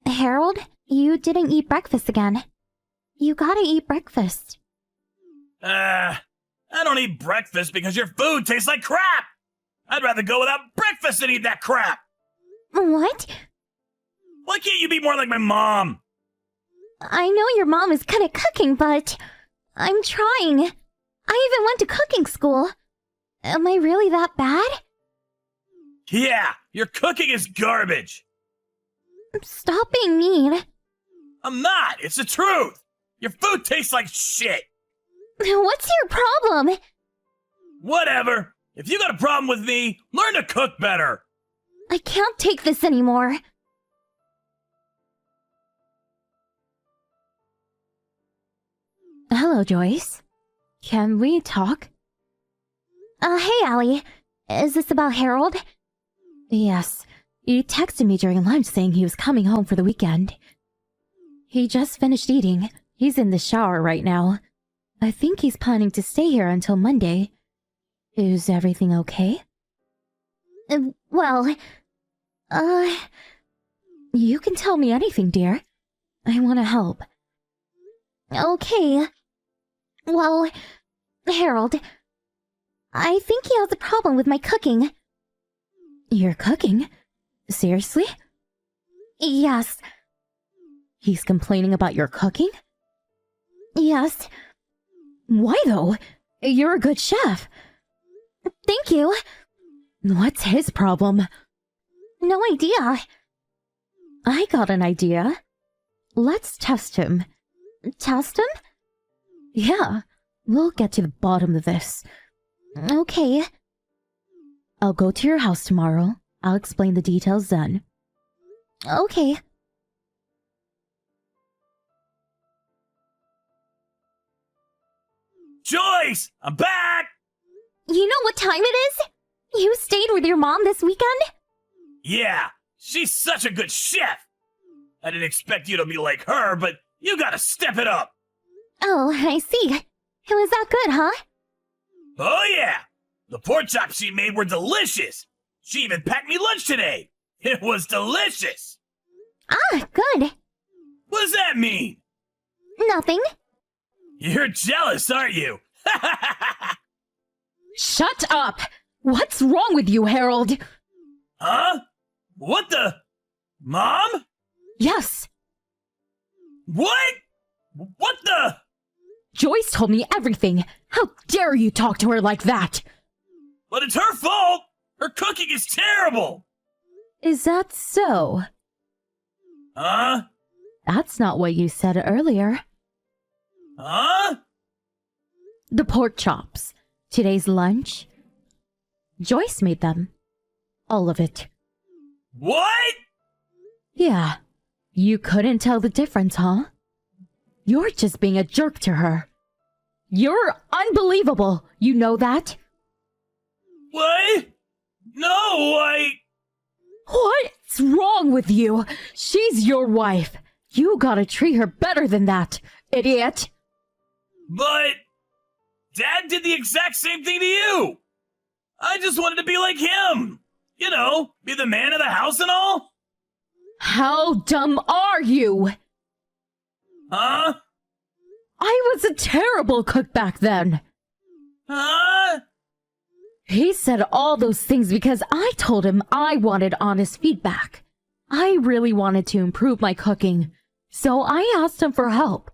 Harold, you didn't eat breakfast again. You gotta eat breakfast. I don't eat breakfast because your food tastes like crap! I'd rather go without breakfast than eat that crap! What? Why can't you be more like my mom? I know your mom is good at cooking, but I'm trying. I even went to cooking school. Am I really that bad? Yeah, your cooking is garbage! Stop being mean. I'm not! It's the truth! Your food tastes like shit! What's your problem? Whatever! If you got a problem with me, learn to cook better! I can't take this anymore. Hello, Joyce. Can we talk? Hey, Allie. Is this about Harold? Yes. He texted me during lunch saying he was coming home for the weekend. He just finished eating. He's in the shower right now. I think he's planning to stay here until Monday. Is everything okay? Well, you can tell me anything, dear. I want to help. Okay. Well, Harold, I think he has a problem with my cooking. Your cooking? Seriously? Yes. He's complaining about your cooking? Yes. Why though? You're a good chef. Thank you. What's his problem? No idea. I got an idea. Let's test him. Test him? Yeah, we'll get to the bottom of this. Okay. I'll go to your house tomorrow. I'll explain the details then. Okay. Joyce! I'm back! You know what time it is? You stayed with your mom this weekend? Yeah, she's such a good chef! I didn't expect you to be like her, but you gotta step it up! Oh, I see. It was that good, huh? Oh yeah! The pork chops she made were delicious! She even packed me lunch today! It was delicious! Ah, good. What does that mean? Nothing. You're jealous, aren't you? Shut up! What's wrong with you, Harold? Huh? What the? Mom? Yes, What? What the? Joyce told me everything. How dare you talk to her like that? But it's her fault! Her cooking is terrible! Is that so? Huh? That's not what you said earlier. Huh? The pork chops. Today's lunch. Joyce made them. All of it. What? Yeah. You couldn't tell the difference, huh? You're just being a jerk to her. You're unbelievable. You know that? What? No, What's wrong with you? She's your wife. You gotta treat her better than that, idiot. But Dad did the exact same thing to you. I just wanted to be like him. You know, be the man of the house and all. How dumb are you? Huh? I was a terrible cook back then. Huh? He said all those things because I told him I wanted honest feedback. I really wanted to improve my cooking, so I asked him for help.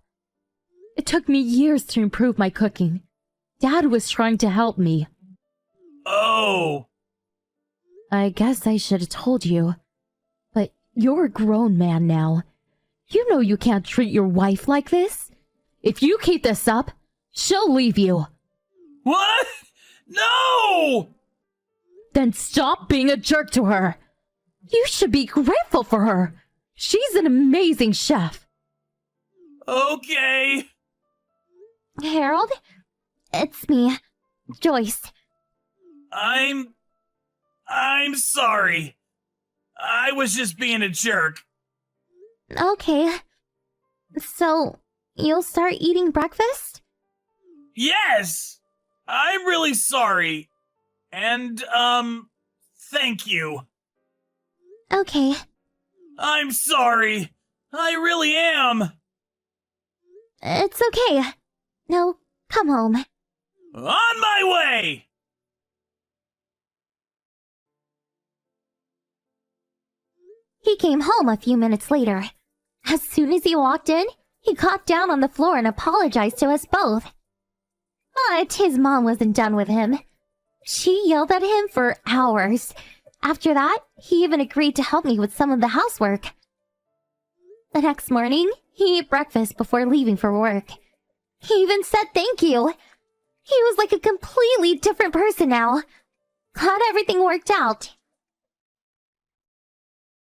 It took me years to improve my cooking. Dad was trying to help me. Oh. I guess I should have told you. But you're a grown man now. You know you can't treat your wife like this. If you keep this up, she'll leave you. What? No! Then stop being a jerk to her. You should be grateful for her. She's an amazing chef. Okay. Harold? It's me, Joyce. I'm sorry. I was just being a jerk. Okay. So, you'll start eating breakfast? Yes! I'm really sorry. And, thank you. Okay. I'm sorry. I really am. It's okay. Now, come home. On my way! He came home a few minutes later. As soon as he walked in, he got down on the floor and apologized to us both. But his mom wasn't done with him. She yelled at him for hours. After that, he even agreed to help me with some of the housework. The next morning, he ate breakfast before leaving for work. He even said thank you. He was like a completely different person now. Glad everything worked out.